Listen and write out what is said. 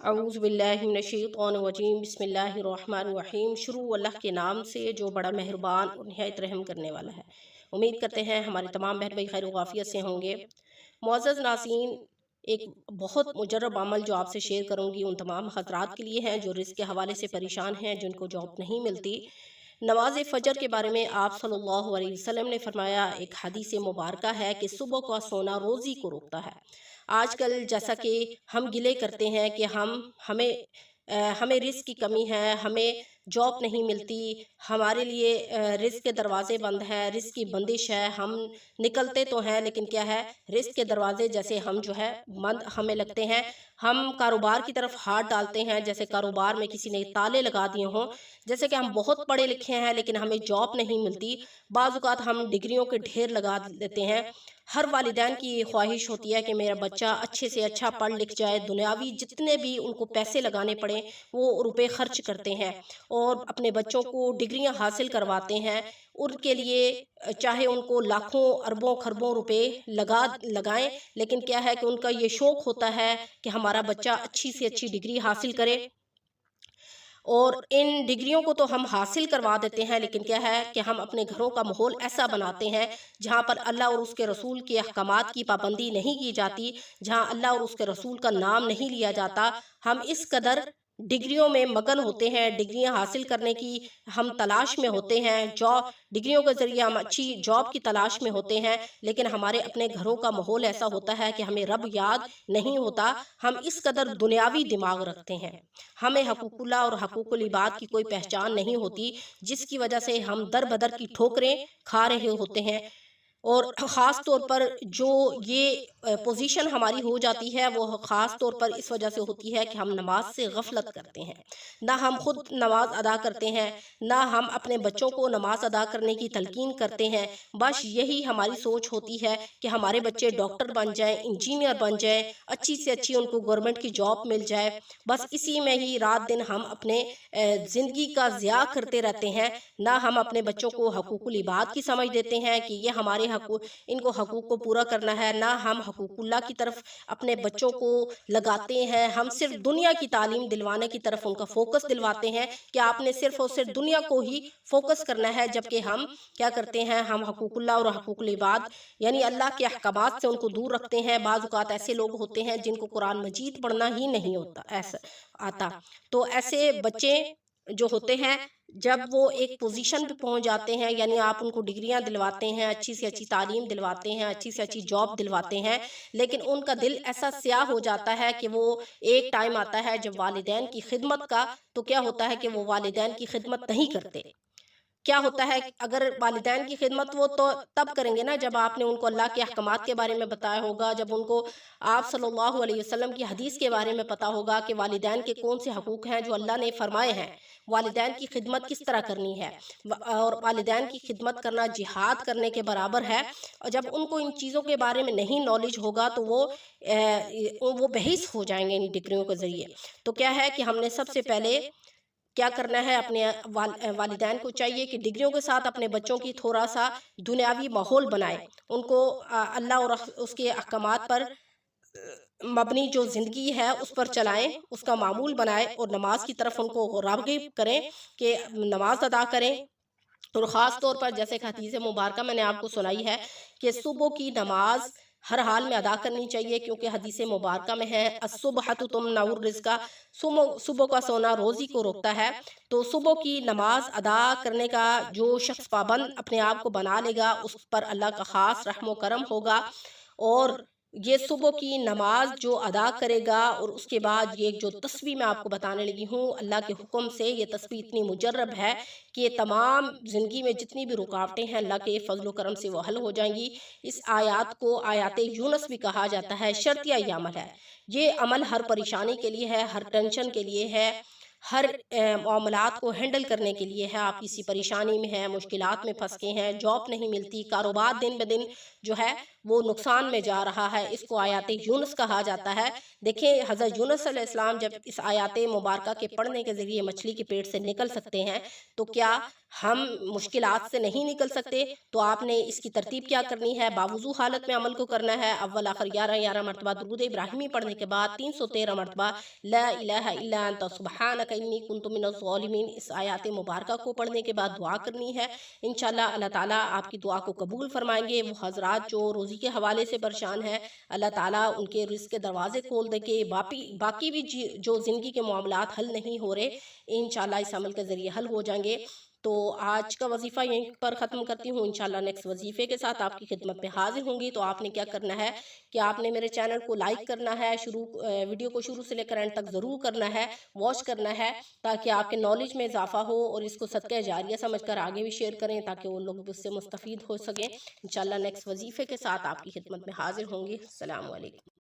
اعوذ باللہ من الشیطان الرجیم بسم اللہ الرحمن الرحیم۔ شروع اللہ کے نام سے جو بڑا مہربان اور نہایت رحم کرنے والا ہے۔ امید کرتے ہیں ہمارے تمام بہن بھائی خیر و عافیت سے ہوں گے۔ معزز ناظرین، ایک بہت مجرب عمل جو آپ سے شیئر کروں گی ان تمام حضرات کے لیے ہیں جو رزق کے حوالے سے پریشان ہیں، جن کو جاب نہیں ملتی۔ نماز فجر کے بارے میں آپ صلی اللہ علیہ وسلم نے فرمایا، ایک حدیث مبارکہ ہے کہ صبح کا سونا روزی کو روکتا ہے۔ آج کل جیسا کہ ہم گلے کرتے ہیں کہ ہمیں رزق کی کمی ہے، ہمیں جاب نہیں ملتی، ہمارے لیے رزق کے دروازے بند ہیں، رزق کی بندش ہے، ہم نکلتے تو ہیں لیکن کیا ہے، رزق کے دروازے جیسے ہم جو ہے بند ہمیں لگتے ہیں۔ ہم کاروبار کی طرف ہاتھ ڈالتے ہیں جیسے کاروبار میں کسی نے تالے لگا دیے ہوں، جیسے کہ ہم بہت پڑھے لکھے ہیں لیکن ہمیں جاب نہیں ملتی۔ بعض اوقات ہم ڈگریوں کے ڈھیر لگا دیتے ہیں۔ ہر والدین کی یہ خواہش ہوتی ہے کہ میرا بچہ اچھے سے اچھا پڑھ لکھ جائے، دنیاوی جتنے بھی ان کو پیسے لگانے پڑیں وہ روپے خرچ کرتے ہیں اور اپنے بچوں کو ڈگریاں حاصل کرواتے ہیں۔ ان کے لیے چاہے ان کو لاکھوں اربوں خربوں روپے لگائیں، لیکن کیا ہے کہ ان کا یہ شوق ہوتا ہے کہ ہمارا بچہ اچھی سے اچھی ڈگری حاصل کرے، اور ان ڈگریوں کو تو ہم حاصل کروا دیتے ہیں لیکن کیا ہے کہ ہم اپنے گھروں کا ماحول ایسا بناتے ہیں جہاں پر اللہ اور اس کے رسول کے احکامات کی پابندی نہیں کی جاتی، جہاں اللہ اور اس کے رسول کا نام نہیں لیا جاتا۔ ہم اس قدر ڈگریوں میں مگن ہوتے ہیں، ڈگریاں حاصل کرنے کی ہم تلاش میں ہوتے ہیں، ڈگریوں کے ذریعے ہم اچھی جاب کی تلاش میں ہوتے ہیں، لیکن ہمارے اپنے گھروں کا ماحول ایسا ہوتا ہے کہ ہمیں رب یاد نہیں ہوتا۔ ہم اس قدر دنیاوی دماغ رکھتے ہیں، ہمیں حقوق اللہ اور حقوق العباد کی کوئی پہچان نہیں ہوتی، جس کی وجہ سے ہم در بدر کی ٹھوکریں کھا رہے ہوتے ہیں۔ اور خاص طور پر جو یہ پوزیشن ہماری ہو جاتی ہے وہ خاص طور پر اس وجہ سے ہوتی ہے کہ ہم نماز سے غفلت کرتے ہیں، نہ ہم خود نماز ادا کرتے ہیں، نہ ہم اپنے بچوں کو نماز ادا کرنے کی تلقین کرتے ہیں۔ بس یہی ہماری سوچ ہوتی ہے کہ ہمارے بچے ڈاکٹر بن جائیں، انجینئر بن جائیں، اچھی سے اچھی ان کو گورنمنٹ کی جاب مل جائے، بس اسی میں ہی رات دن ہم اپنے زندگی کا ضیاع کرتے رہتے ہیں۔ نہ ہم اپنے بچوں کو حقوق العباد کی سمجھ دیتے ہیں کہ یہ ہمارے ان کو حقوق کو پورا کرنا ہے، نہ ہم حقوق اللہ کی طرف اپنے بچوں کو لگاتے ہیں۔ ہم صرف دنیا کی تعلیم دلوانے کی طرف ان کا فوکس دلواتے ہیں کہ آپ نے صرف اور صرف دنیا کو ہی فوکس کرنا ہے، جبکہ ہم کیا کرتے ہیں، ہم حقوق اللہ اور حقوق العباد یعنی اللہ کے احکامات سے ان کو دور رکھتے ہیں۔ بعض اوقات ایسے لوگ ہوتے ہیں جن کو قرآن مجید پڑھنا ہی نہیں آتا، تو ایسے بچے جو ہوتے ہیں جب وہ ایک پوزیشن پہ پہنچ جاتے ہیں، یعنی آپ ان کو ڈگریاں دلواتے ہیں، اچھی سے اچھی تعلیم دلواتے ہیں، اچھی سے اچھی جاب دلواتے ہیں، لیکن ان کا دل ایسا سیاہ ہو جاتا ہے کہ وہ ایک ٹائم آتا ہے جب والدین کی خدمت کا، تو کیا ہوتا ہے کہ وہ والدین کی خدمت نہیں کرتے۔ کیا ہوتا ہے اگر والدین کی خدمت وہ تو تب کریں گے نا جب آپ نے ان کو اللہ کے احکامات کے بارے میں بتایا ہوگا، جب ان کو آپ صلی اللہ علیہ وسلم کی حدیث کے بارے میں پتا ہوگا کہ والدین کے کون سے حقوق ہیں جو اللہ نے فرمائے ہیں، والدین کی خدمت کس طرح کرنی ہے، اور والدین کی خدمت کرنا جہاد کرنے کے برابر ہے۔ اور جب ان کو ان چیزوں کے بارے میں نہیں نالج ہوگا تو وہ بحث ہو جائیں گے ان ڈگریوں کے ذریعے۔ تو کیا ہے کہ ہم نے سب سے پہلے کیا کرنا ہے، اپنے والدین کو چاہیے کہ ڈگریوں کے ساتھ اپنے بچوں کی تھوڑا سا دنیاوی ماحول بنائے، ان کو اللہ اور اس کے احکامات پر مبنی جو زندگی ہے اس پر چلائیں، اس کا معمول بنائے، اور نماز کی طرف ان کو راغب کریں کہ نماز ادا کریں۔ اور خاص طور پر جیسے کہ حدیث مبارکہ میں نے آپ کو سنائی ہے کہ صبح کی نماز ہر حال میں ادا کرنی چاہیے، کیونکہ حدیث مبارکہ میں ہے الصبح تمنع الرزق، صبح کا سونا روزی کو روکتا ہے۔ تو صبح کی نماز ادا کرنے کا جو شخص پابند اپنے آپ کو بنا لے گا اس پر اللہ کا خاص رحم و کرم ہوگا۔ اور یہ صبح کی نماز جو ادا کرے گا، اور اس کے بعد یہ جو تسبیح میں آپ کو بتانے لگی ہوں، اللہ کے حکم سے یہ تسبیح اتنی مجرب ہے کہ تمام زندگی میں جتنی بھی رکاوٹیں ہیں اللہ کے فضل و کرم سے وہ حل ہو جائیں گی۔ اس آیات کو آیات یونس بھی کہا جاتا ہے، شرطیہ یہ عمل ہے۔ یہ عمل ہر پریشانی کے لیے ہے، ہر ٹینشن کے لیے ہے، ہر معاملات کو ہینڈل کرنے کے لیے ہے۔ آپ کسی پریشانی میں ہیں، مشکلات میں پھنس کے ہیں، جاب نہیں ملتی، کاروبار دن بدن جو ہے وہ نقصان میں جا رہا ہے۔ اس کو آیات یونس کہا جاتا ہے۔ دیکھیں حضرت یونس علیہ السلام جب اس آیات مبارکہ کے پڑھنے کے ذریعے مچھلی کے پیٹ سے نکل سکتے ہیں تو کیا ہم مشکلات سے نہیں نکل سکتے؟ تو آپ نے اس کی ترتیب کیا کرنی ہے؟ باوضو حالت میں عمل کو کرنا ہے۔ اول آخر 11 مرتبہ درود ابراہیمی پڑھنے کے بعد 313 مرتبہ لا الہ الا انت سبحانک انی کنت من الظالمین اس آیات مبارکہ کو پڑھنے کے بعد دعا کرنی ہے۔ انشاءاللہ اللہ تعالیٰ آپ کی دعا کو قبول فرمائیں گے۔ وہ حضرات جو روزی کے حوالے سے پریشان ہیں، اللہ تعالیٰ ان کے رزق کے دروازے کھول دے کے باقی بھی جو زندگی کے معاملات حل نہیں ہو رہے انشاءاللہ اس عمل کے ذریعے حل ہو جائیں گے۔ تو آج کا وظیفہ یہیں پر ختم کرتی ہوں۔ انشاءاللہ نیکسٹ وظیفے کے ساتھ آپ کی خدمت میں حاضر ہوں گی۔ تو آپ نے کیا کرنا ہے کہ آپ نے میرے چینل کو لائک کرنا ہے، ویڈیو کو شروع سے لے کر اینڈ تک ضرور کرنا ہے، واچ کرنا ہے تاکہ آپ کے نالج میں اضافہ ہو، اور اس کو صدقہ جاریہ سمجھ کر آگے بھی شیئر کریں تاکہ وہ لوگ اس سے مستفید ہو سکیں۔ انشاءاللہ نیکسٹ وظیفے کے ساتھ آپ کی خدمت میں حاضر ہوں گی۔ السلام علیکم۔